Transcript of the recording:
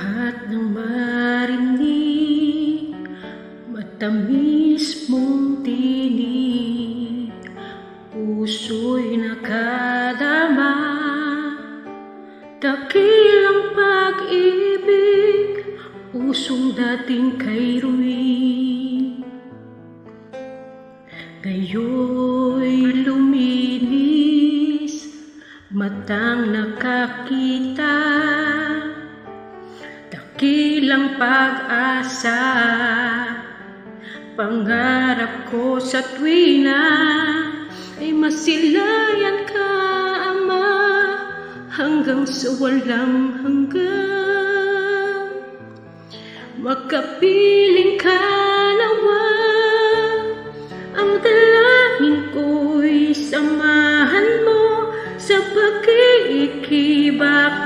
Buhat ng marinig, matamis mong tinig, puso'y nakadama, dakilang pag-ibig, pusong dating kay ruin. Ngayon'y luminis, matang nakakita, dakilang pag-asa, pangarap ko sa tuwina ay masilayan ka, Ama, hanggang sa walang hanggan. Makapiling ka nawa, ang dalangin ko'y samahan mo sa pag-iikibak